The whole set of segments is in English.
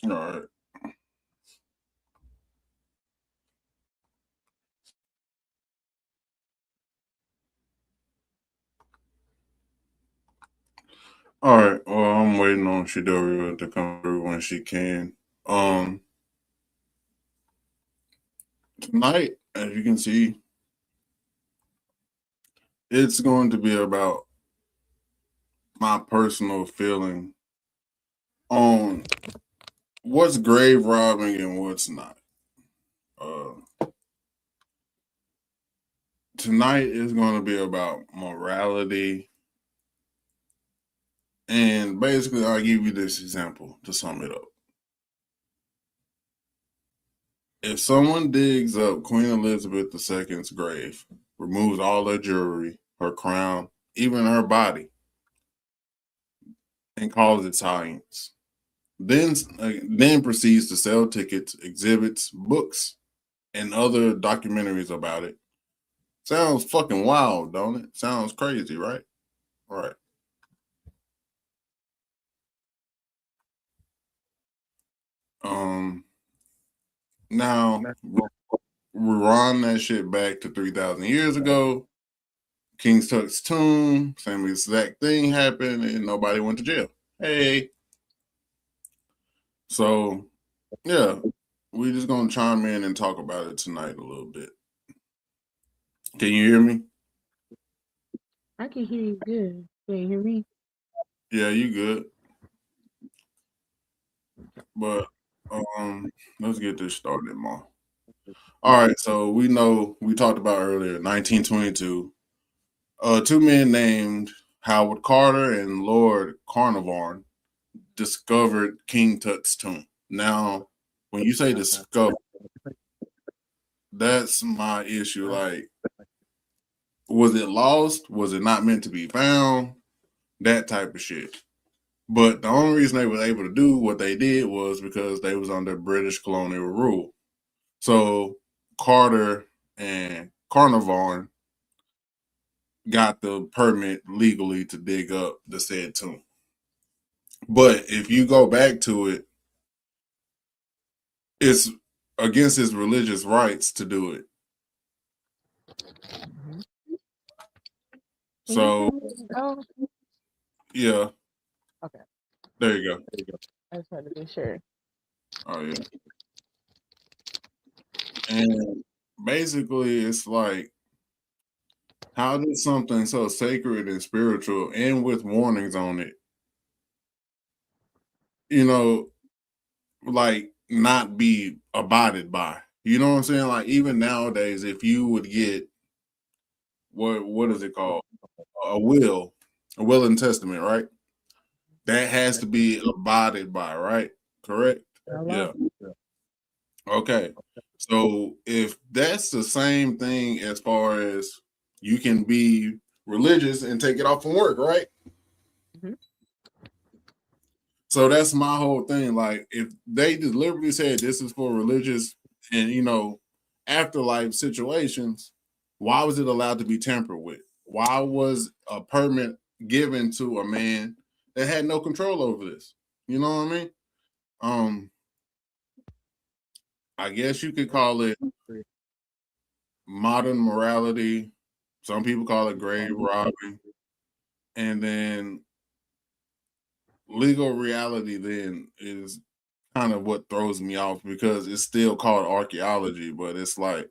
All right. All right. Well, I'm waiting on Shidori to come through when she can. Tonight, as you can see, it's going to be about my personal feeling on what's grave robbing and what's not. Uh, Tonight is going to be about morality. And basically, I'll give you this example to sum it up. If someone digs up Queen Elizabeth II's grave, removes all her jewelry, her crown, even her body, and calls it science, then proceeds to sell tickets, exhibits, books, and other documentaries about it. Sounds fucking wild, don't it? Sounds crazy, right? Right. Um. Now, rewind that shit back to 3,000 years ago. King Tut's tomb, same exact thing happened, and nobody went to jail. Hey. So, yeah, we're just gonna chime in and talk about it tonight a little bit. Can you hear me? I can hear you good. Can you hear me? Yeah, you good. But let's get this started, Ma. All right, so we know we talked about earlier, 1922. Two men named Howard Carter and Lord Carnarvon discovered King Tut's tomb. Now, when you say discover, that's my issue. Like, was it lost? Was it not meant to be found? That type of shit. But the only reason they were able to do what they did was because they was under British colonial rule. So Carter and Carnarvon got the permit legally to dig up the said tomb. But if you go back to it, it's against his religious rights to do it. Mhm. Can you So hear me? Oh, yeah, okay. there you go. I just had to be sure. Oh yeah. And basically it's like, how did something so sacred and spiritual and with warnings on it, you know, like not be abided by? You know what I'm saying? Like even nowadays, if you would get what is it called? A will, a will and testament, right? That has to be abided by, right? Correct? Hello? Yeah. Okay. So if that's the same thing as far as you can be religious and take it off from work, right? Mm-hmm. So that's my whole thing. Like if they deliberately said this is for religious and afterlife situations, why was it allowed to be tampered with? Why was a permit given to a man that had no control over this? You know what I mean? Um, I guess you could call it modern morality. Some people call it grave robbing. And then legal reality then is kind of what throws me off because it's still called archaeology, but it's like,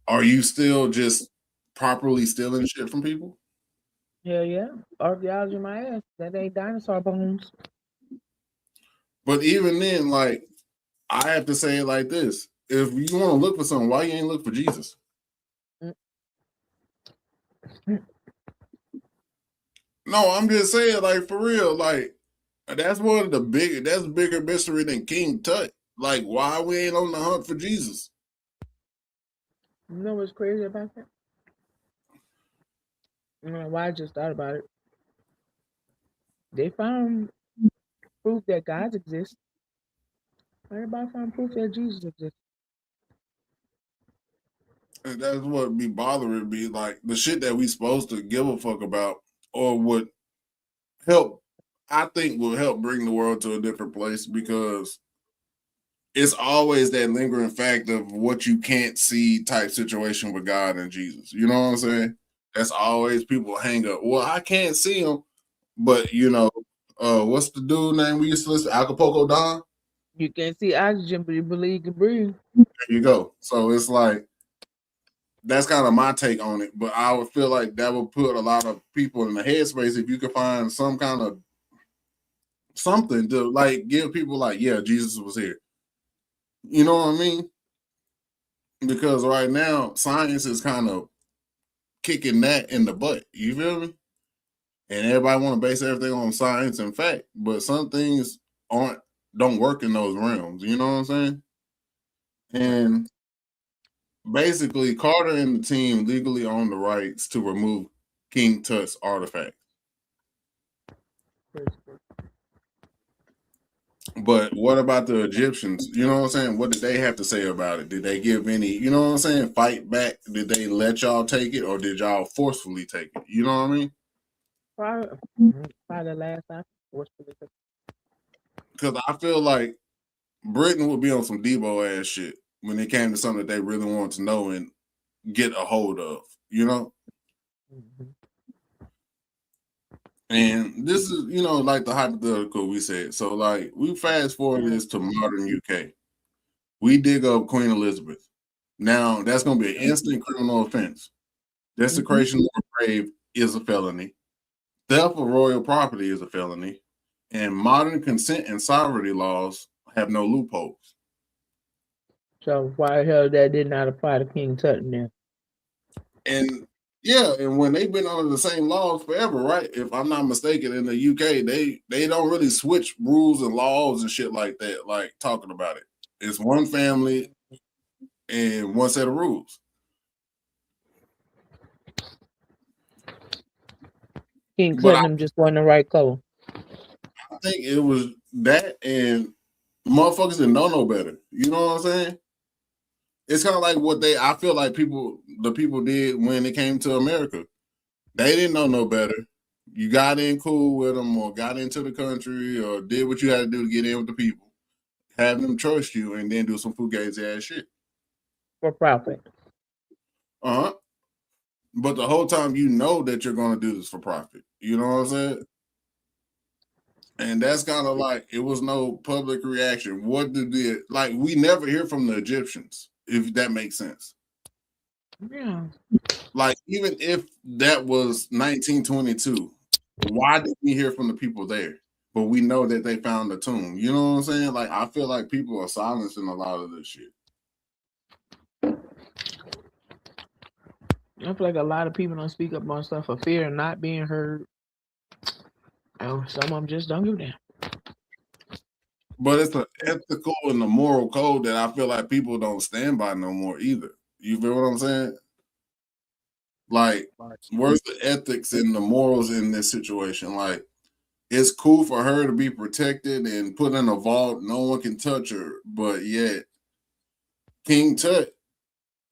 are you still just properly stealing shit from people? Hell yeah. Archaeology my ass. That ain't dinosaur bones. But even then, like, I have to say it like this. If you want to look for something, why you ain't look for Jesus? Mm-hmm. No, I'm just saying, like, for real, like, that's one of the that's bigger mystery than King Tut. Like, why we ain't on the hunt for Jesus? You know what's crazy about that? You know why I just thought about it. They found proof that God exists. Everybody found proof that Jesus exists. And that's what be bothering me. Like the shit that we supposed to give a fuck about or would help, I think will help bring the world to a different place because it's always that lingering fact of what you can't see type situation with God and Jesus. You know what I'm saying? That's always people hang up. Well, I can't see him, but what's the dude name we used to listen? Acapulco Don. You can't see oxygen, but you believe you can breathe. There you go. So it's like that's kind of my take on it. But I would feel like that would put a lot of people in the headspace if you could find some kind of something to like give people like, yeah, Jesus was here. You know what I mean? Because right now science is kind of kicking that in the butt. You feel me? And everybody want to base everything on science and fact, but some things don't work in those realms. You know what I'm saying? And basically, Carter and the team legally own the rights to remove King Tut's artifact. But what about the Egyptians? You know what I'm saying? What did they have to say about it? Did they give any, you know what I'm saying, fight back? Did they let y'all take it or did y'all forcefully take it? You know what I mean? Probably the last time. Because I feel like Britain would be on some Debo ass shit when it came to something that they really wanted to know and get a hold of, you know? Mm-hmm. And this is, like the hypothetical we said. So, like, we fast forward this to modern UK. We dig up Queen Elizabeth. Now, that's going to be an instant criminal offense. Desecration of a grave is a felony. Theft of royal property is a felony. And modern consent and sovereignty laws have no loopholes. So why the hell that did not apply to King Tut then? And yeah, and when they've been under the same laws forever, right? If I'm not mistaken, in the UK, they don't really switch rules and laws and shit like that, like talking about it. It's one family and one set of rules. King But Tut just wasn't the right color. I think it was that and motherfuckers didn't know no better. You know what I'm saying? It's kind of like I feel like the people did when it came to America. They didn't know no better. You got in cool with them or got into the country or did what you had to do to get in with the people. Have them trust you and then do some fugazi ass shit. For profit. Uh-huh. But the whole time you know that you're going to do this for profit. You know what I'm saying? And that's kind of like, it was no public reaction. What did we never hear from the Egyptians, if that makes sense. Yeah. Like, even if that was 1922, why did we hear from the people there? But we know that they found the tomb. You know what I'm saying? Like, I feel like people are silencing a lot of this shit. I feel like a lot of people don't speak up on stuff for fear of not being heard. And some of them just don't give a damn. But it's the ethical and the moral code that I feel like people don't stand by no more either. You feel what I'm saying? Like, where's the ethics and the morals in this situation? Like, it's cool for her to be protected and put in a vault. No one can touch her. But yet, King Tut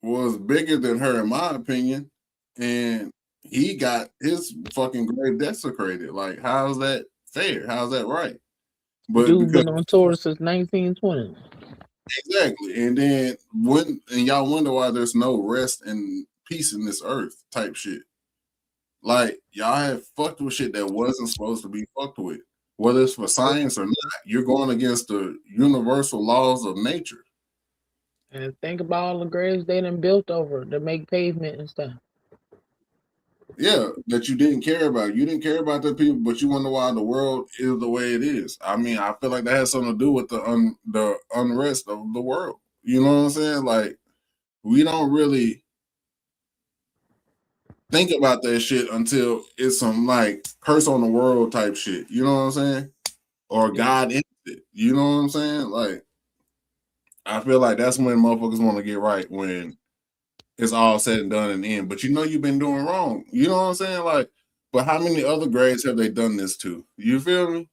was bigger than her, in my opinion. And he got his fucking grave desecrated. Like, how's that fair? How's that right? But Dude because been on tour since 1920. exactly, and then y'all wonder why there's no rest and peace in this earth type shit. Like y'all have fucked with shit that wasn't supposed to be fucked with. Whether it's for science or not, you're going against the universal laws of nature. And think about all the graves they done built over to make pavement and stuff. Yeah, that you didn't care about. You didn't care about the people, but you wonder why the world is the way it is. I mean, I feel like that has something to do with the unrest of the world. You know what I'm saying? Like we don't really think about that shit until it's some like curse on the world type shit. You know what I'm saying? Or God in it. You know what I'm saying? Like I feel like that's when motherfuckers want to get right when it's all said and done and end. But you know you've been doing wrong. You know what I'm saying? Like, but how many other grades have they done this to? You feel me?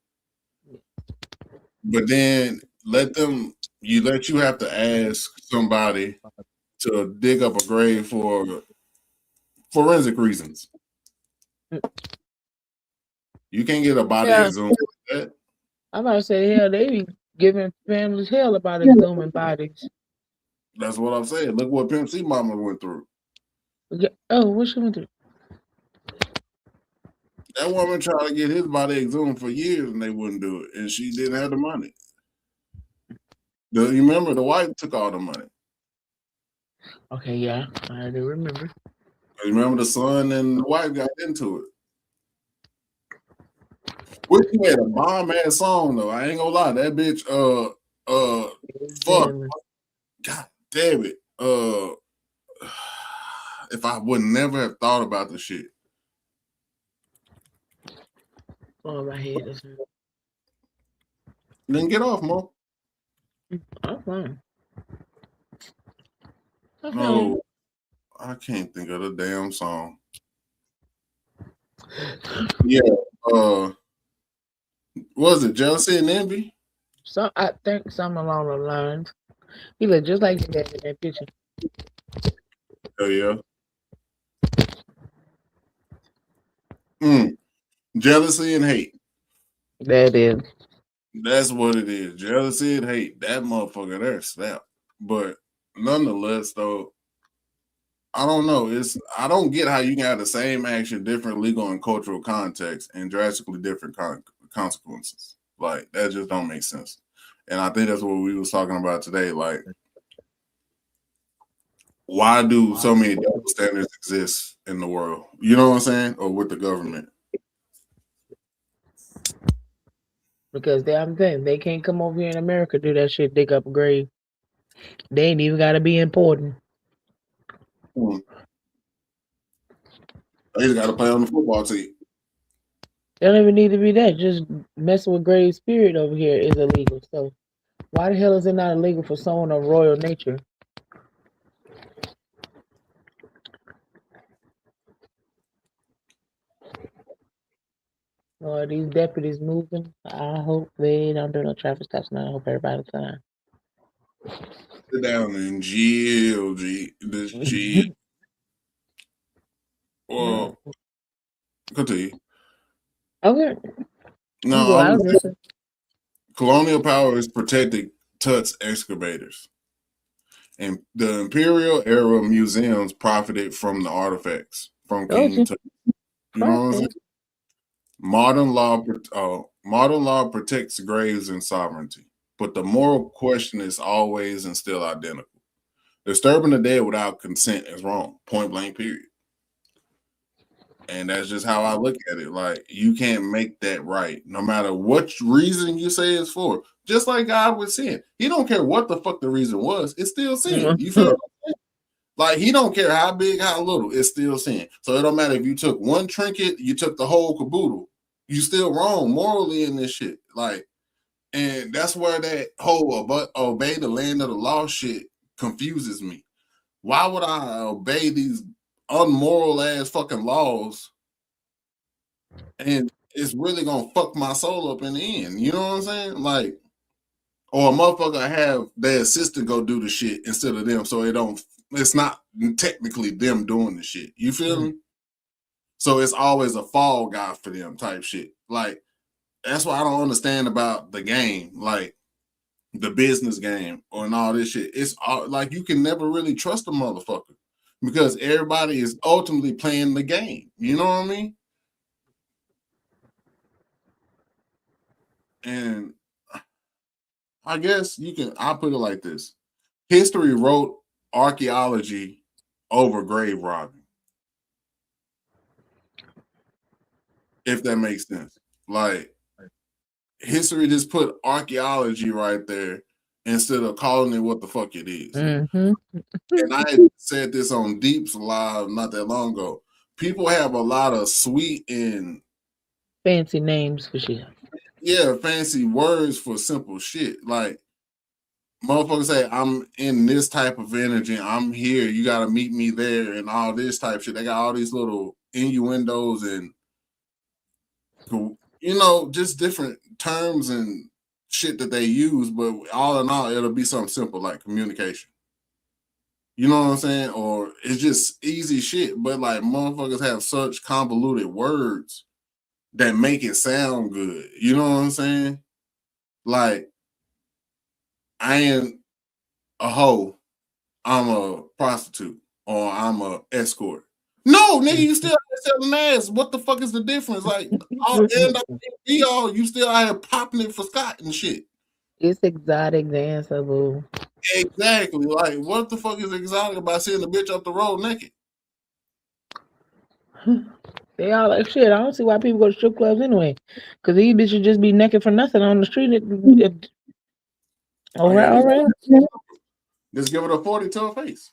But then you have to ask somebody to dig up a grave for forensic reasons. You can't get a body Yeah, exhumed like that. I'm about to say, hell, they be giving families hell about exhuming bodies. That's what I'm saying. Look what Pimp C Mama went through. Oh, what she went through? That woman tried to get his body exhumed for years and they wouldn't do it. And she didn't have the money. You remember the wife took all the money. Okay, yeah, I do remember. Remember the son and the wife got into it. Which had a bomb ass song though. I ain't gonna lie. That bitch fuck. God damn it. If I would never have thought about the shit. Oh, my head is Then get off, Mo. I'm fine. No, I can't think of the damn song. Yeah, was it Jealousy and Envy? So I think something along the lines. He looked just like that in that picture. Oh yeah. Jealousy and hate. That is. That's what it is. Jealousy and hate. That motherfucker there snap. But nonetheless, though, I don't know. I don't get how you can have the same action, different legal and cultural context, and drastically different consequences. Like that just don't make sense. And I think that's what we was talking about today. Like, why do so many double standards exist in the world? You know what I'm saying? Or with the government? Because damn thing, they can't come over here in America do that shit, dig up a grave. They ain't even gotta be important. They just got to play on the football team. They don't even need to be that. Just messing with grave spirit over here is illegal. So why the hell is it not illegal for someone of royal nature? Are these deputies moving? I hope they don't do no traffic stops now. I hope everybody's fine. Sit down and jail, this G. Well, continue. Okay. No, colonial power is protecting Tut's excavators. And the imperial era museums profited from the artifacts from King Tut. You know what I'm saying? Modern law protects graves and sovereignty, but the moral question is always and still identical. Disturbing the dead without consent is wrong. Point blank. Period. And that's just how I look at it. Like, you can't make that right, no matter what reason you say it's for. Just like God with sin. He don't care what the fuck the reason was. It's still sin. You feel me? Like, he don't care how big, how little. It's still sin. So it don't matter if you took one trinket, you took the whole caboodle. You still wrong morally in this shit. Like, and that's where that whole obey the land of the law shit confuses me. Why would I obey these unmoral ass fucking laws and it's really gonna fuck my soul up in the end? You know what I'm saying? Like, or a motherfucker have their assistant go do the shit instead of them, so it's not technically them doing the shit. You feel me? So it's always a fall guy for them type shit. Like, that's what I don't understand about the game. Like, the business game and all this shit. It's all, like, you can never really trust a motherfucker because everybody is ultimately playing the game. You know what I mean? And I guess I'll put it like this. History wrote archaeology over grave robbing. If that makes sense. Like, history just put archaeology right there instead of calling it what the fuck it is. Mm-hmm. And I said this on Deep's Live not that long ago. People have a lot of sweet and fancy names for shit. Yeah, fancy words for simple shit. Like, motherfuckers say, I'm in this type of energy. I'm here. You got to meet me there and all this type shit. They got all these little innuendos and, just different terms and shit that they use. But all in all, it'll be something simple like communication. You know what I'm saying? Or it's just easy shit. But like motherfuckers have such convoluted words that make it sound good. You know what I'm saying? Like, I ain't a hoe, I'm a prostitute, or I'm a escort. No, nigga, you still selling ass. What the fuck is the difference? Like, all end up be all, you still out here popping it for Scott and shit. It's exotic dancer, boo. Exactly. Like, what the fuck is exotic about seeing the bitch up the road naked? They all like shit. I don't see why people go to strip clubs anyway. Cause these bitches just be naked for nothing on the street. All you gotta Around. do is just give it a 40 to her face.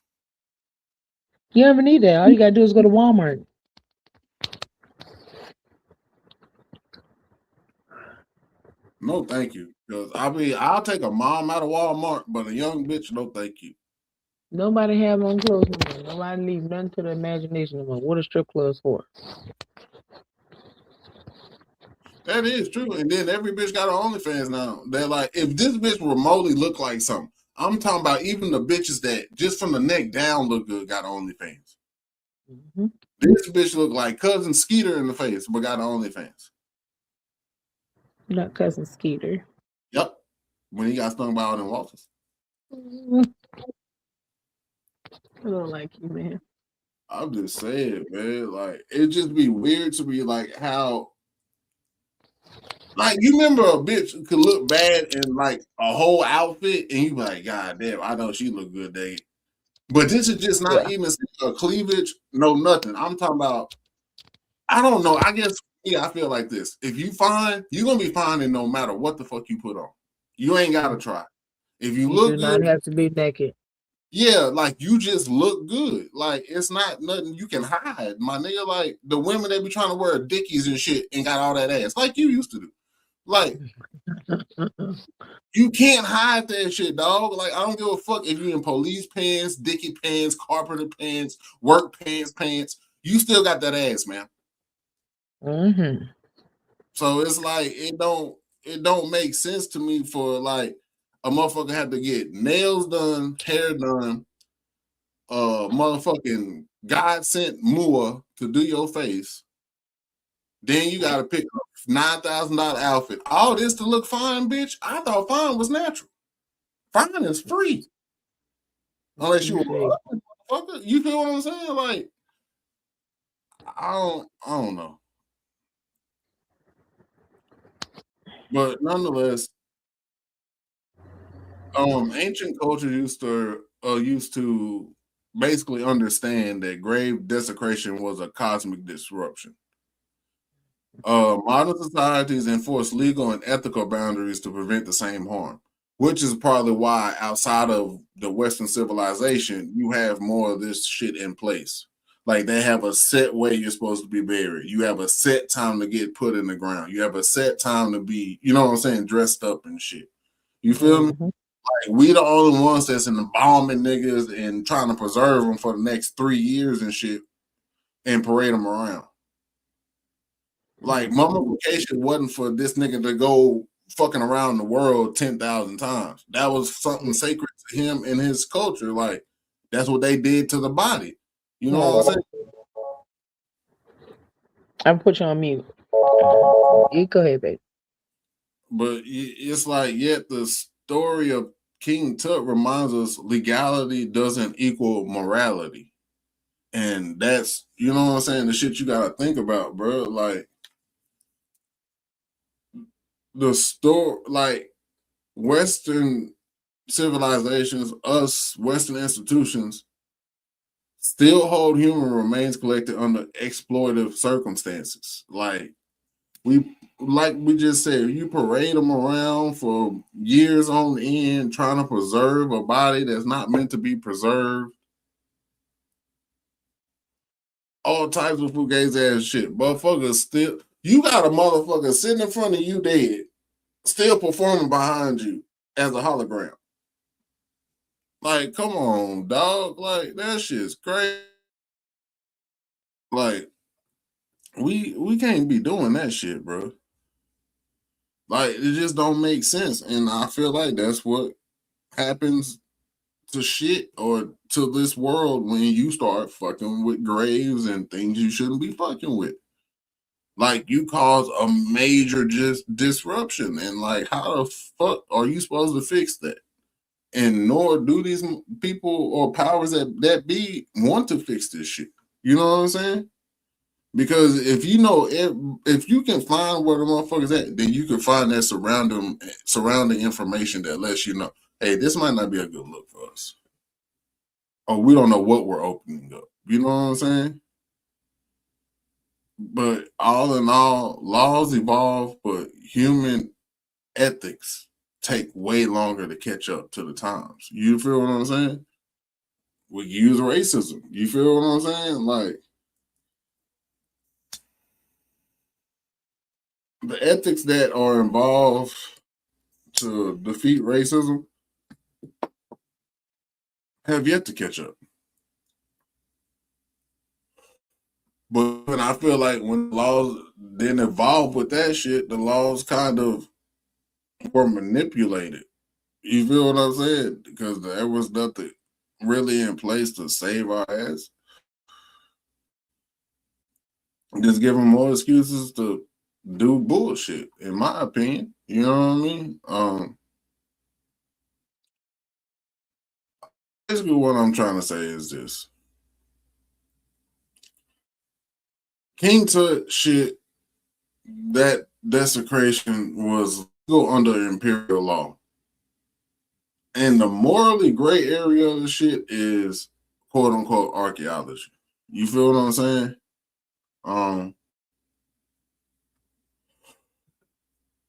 You never need that. All you gotta do is go to Walmart. No, thank you. Because I'll take a mom out of Walmart, but a young bitch, no, thank you. Nobody have on clothes no more. Nobody leave nothing to the imagination no more. What are strip clubs for? That is true. And then every bitch got her OnlyFans now. They're like, if this bitch remotely look like something, I'm talking about even the bitches that just from the neck down look good got OnlyFans. Mm-hmm. This bitch look like cousin Skeeter in the face, but got OnlyFans. Not cousin Skeeter. Yep. When he got stung by all them walters. Mm-hmm. I don't like you, man. I'm just saying, man. Like, it just be weird to me, like how. Like, you remember a bitch could look bad in like a whole outfit, and you be like, God damn, I know she look good, day. But this is just not Yeah. even a cleavage, no nothing. I'm talking about, I don't know. I guess I feel like this. If you fine, you're gonna be fine in no matter what the fuck you put on. You ain't gotta try. If you You do look not good, have to be naked. yeah, like you just look good. Like it's not nothing you can hide, my nigga. Like the women that be trying to wear dickies and shit and got all that ass, like you used to do. Like you can't hide that shit, dog. Like I don't give a fuck if you in police pants, dicky pants, carpenter pants, work pants. You still got that ass, man. Mm-hmm. So it's like it don't make sense to me for like a motherfucker have to get nails done, hair done, motherfucking God sent Mua to do your face. Then you gotta pick a $9,000 outfit. All this to look fine, bitch. I thought fine was natural. Fine is free. Unless you a motherfucker. You feel what I'm saying? Like, I don't know. But nonetheless, ancient culture used to basically understand that grave desecration was a cosmic disruption. Modern societies enforce legal and ethical boundaries to prevent the same harm, which is probably why outside of the Western civilization, you have more of this shit in place. Like they have a set way you're supposed to be buried. You have a set time to get put in the ground. You have a set time to be, you know what I'm saying, dressed up and shit. You feel me? Mm-hmm. Like we the only ones that's in the bombing niggas and trying to preserve them for the next 3 years and shit and parade them around. Like mummification wasn't for this nigga to go fucking around the world 10,000 times. That was something sacred to him and his culture. Like that's what they did to the body. You know what I'm saying? I'm put you on mute. You go ahead, baby. But it's like yet the story of King Tut reminds us legality doesn't equal morality. And that's, you know what I'm saying, the shit you gotta think about, bro. Like the store, like Western civilizations, us Western institutions, still hold human remains collected under exploitative circumstances. Like we just said, you parade them around for years on end, trying to preserve a body that's not meant to be preserved. All types of fugazi ass shit. Motherfuckers still, you got a motherfucker sitting in front of you dead, still performing behind you as a hologram. Like, come on, dog. Like, that shit's crazy. Like, we can't be doing that shit, bro. Like, it just don't make sense. And I feel like that's what happens to shit or to this world when you start fucking with graves and things you shouldn't be fucking with. Like you cause a major just disruption, and like how the fuck are you supposed to fix that? And nor do these people or powers that be want to fix this shit. You know what I'm saying? Because if you know if you can find where the motherfuckers at, then you can find that surrounding information that lets you know, hey, this might not be a good look for us, or we don't know what we're opening up. You know what I'm saying? But all in all, laws evolve, but human ethics take way longer to catch up to the times. You feel what I'm saying? We use racism. You feel what I'm saying? Like the ethics that are involved to defeat racism have yet to catch up. But I feel like when laws didn't evolve with that shit, the laws kind of were manipulated. You feel what I'm saying? Because there was nothing really in place to save our ass. Just give them more excuses to do bullshit, in my opinion. You know what I mean? Basically, what I'm trying to say is this: King Tut shit, that desecration was legal under imperial law, and the morally gray area of the shit is quote unquote archaeology. You feel what I'm saying? Um,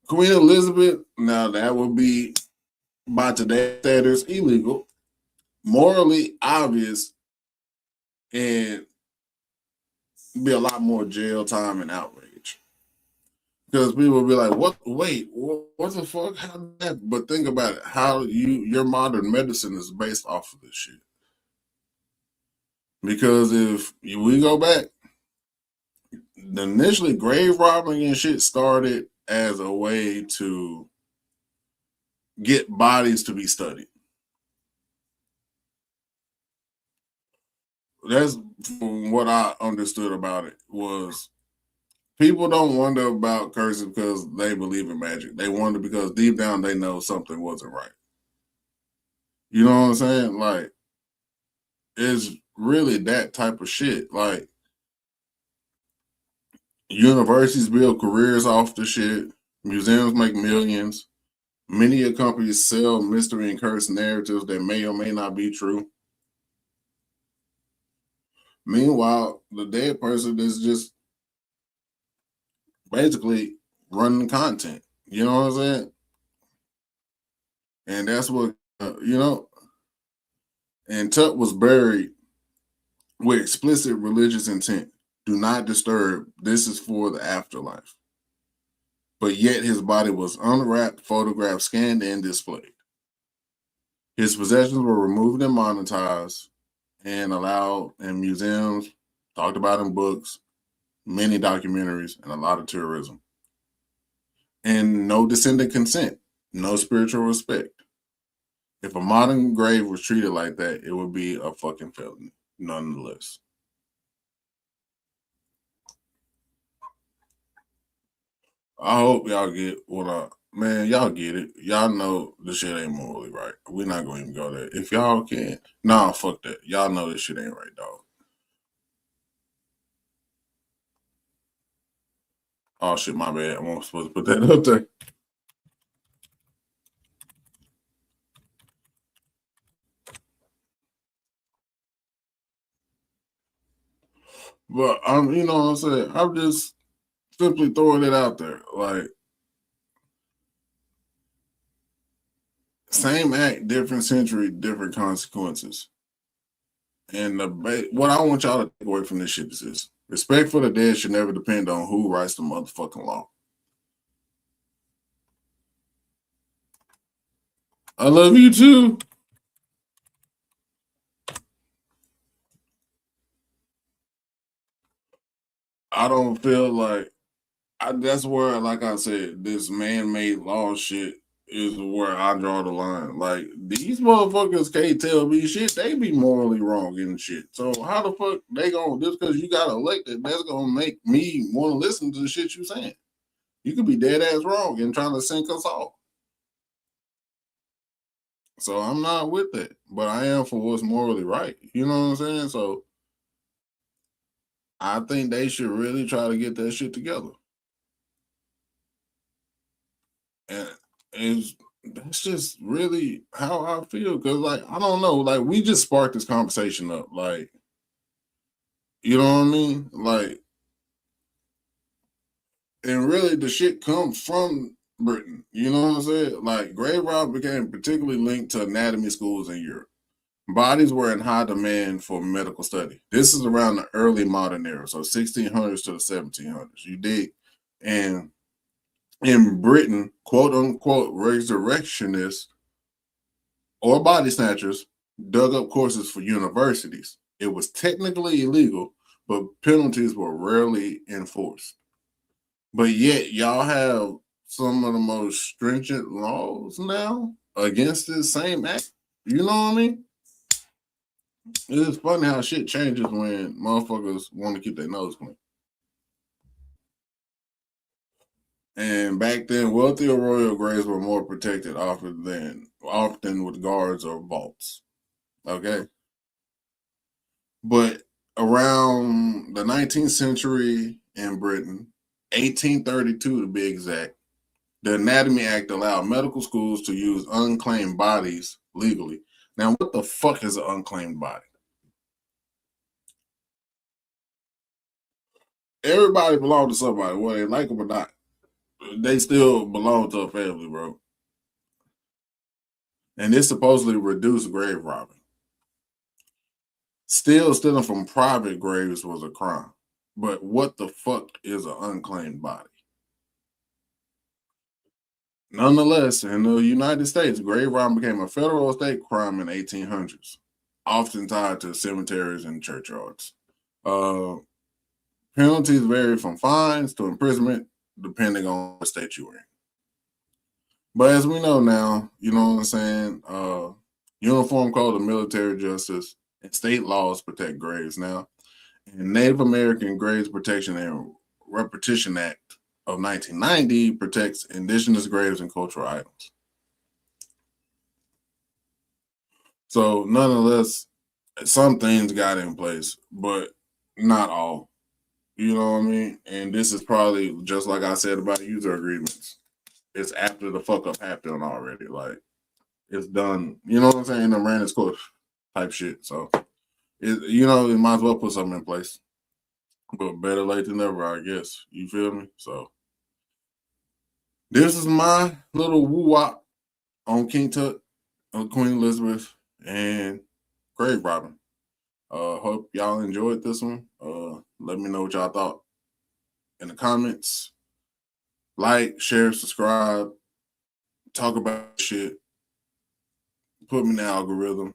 Queen Elizabeth, now that would be by today's standards illegal, morally obvious, and be a lot more jail time and outrage. Because people will be like, "What? Wait, what the fuck? How did that?" But think about it: how your modern medicine is based off of this shit. Because if we go back, initially grave robbing and shit started as a way to get bodies to be studied. That's from what I understood about it was people don't wonder about curses because they believe in magic. They wonder because deep down they know something wasn't right. You know what I'm saying? Like it's really that type of shit. Like universities build careers off the shit. Museums make millions. Many companies sell mystery and curse narratives that may or may not be true. Meanwhile, the dead person is just basically running content. You know what I'm saying? And that's what, you know, and Tut was buried with explicit religious intent. Do not disturb. This is for the afterlife. But yet his body was unwrapped, photographed, scanned, and displayed. His possessions were removed and monetized and allowed in museums, talked about in books, many documentaries, and a lot of tourism. And no descendant consent, no spiritual respect. If a modern grave was treated like that, it would be a fucking felony, nonetheless. I hope y'all get what man, y'all get it. Y'all know this shit ain't morally right. We're not gonna even go there. If y'all can, nah, fuck that. Y'all know this shit ain't right, dog. Oh shit, my bad. I'm supposed to put that up there. But you know what I'm saying? I'm just simply throwing it out there. Like same act, different century, different consequences. And what I want y'all to take away from this shit is this: respect for the dead should never depend on who writes the motherfucking law. I love you too. I don't feel like that's where, like I said, this man-made law shit is where I draw the line. Like, these motherfuckers can't tell me shit. They be morally wrong and shit. So how the fuck they gonna, just because you got elected, that's gonna make me want to listen to the shit you saying? You could be dead ass wrong and trying to sink us all. So I'm not with that, but I am for what's morally right. You know what I'm saying? So I think they should really try to get that shit together. And that's just really how I feel. Cause like, I don't know, like we just sparked this conversation up. Like, you know what I mean? Like, and really the shit comes from Britain. You know what I'm saying? Like, grave robbery became particularly linked to anatomy schools in Europe. Bodies were in high demand for medical study. This is around the early modern era, so 1600s to the 1700s. You dig? And in Britain, quote unquote, resurrectionists or body snatchers dug up corpses for universities. It was technically illegal, but penalties were rarely enforced. But yet, y'all have some of the most stringent laws now against this same act. You know what I mean? It's funny how shit changes when motherfuckers want to keep their nose clean. And back then, wealthier royal graves were more protected often with guards or vaults. Okay. But around the 19th century in Britain, 1832 to be exact, the Anatomy Act allowed medical schools to use unclaimed bodies legally. Now, what the fuck is an unclaimed body? Everybody belongs to somebody, whether they like them or not. They still belong to a family, bro. And this supposedly reduced grave robbing. Still, stealing from private graves was a crime. But what the fuck is an unclaimed body? Nonetheless, in the United States, grave robbing became a federal state crime in the 1800s, often tied to cemeteries and churchyards. Uh, Penalties vary from fines to imprisonment, depending on what state you are in. But as we know now, you know what I'm saying? Uniform Code of Military Justice and state laws protect graves now. And Native American Graves Protection and Repatriation Act of 1990 protects indigenous graves and cultural items. So nonetheless, some things got in place, but not all. You know what I mean? And this is probably just like I said about user agreements. It's after the fuck up happened already. Like, it's done. You know what I'm saying? The ran its course type shit. So it might as well put something in place. But better late than never, I guess. You feel me? So this is my little woo wop on King Tut, on Queen Elizabeth, and grave robbing. Hope y'all enjoyed this one. Let me know what y'all thought in the comments. Like, share, subscribe, talk about shit, put me in the algorithm.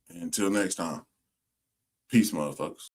Until next time, peace, motherfuckers.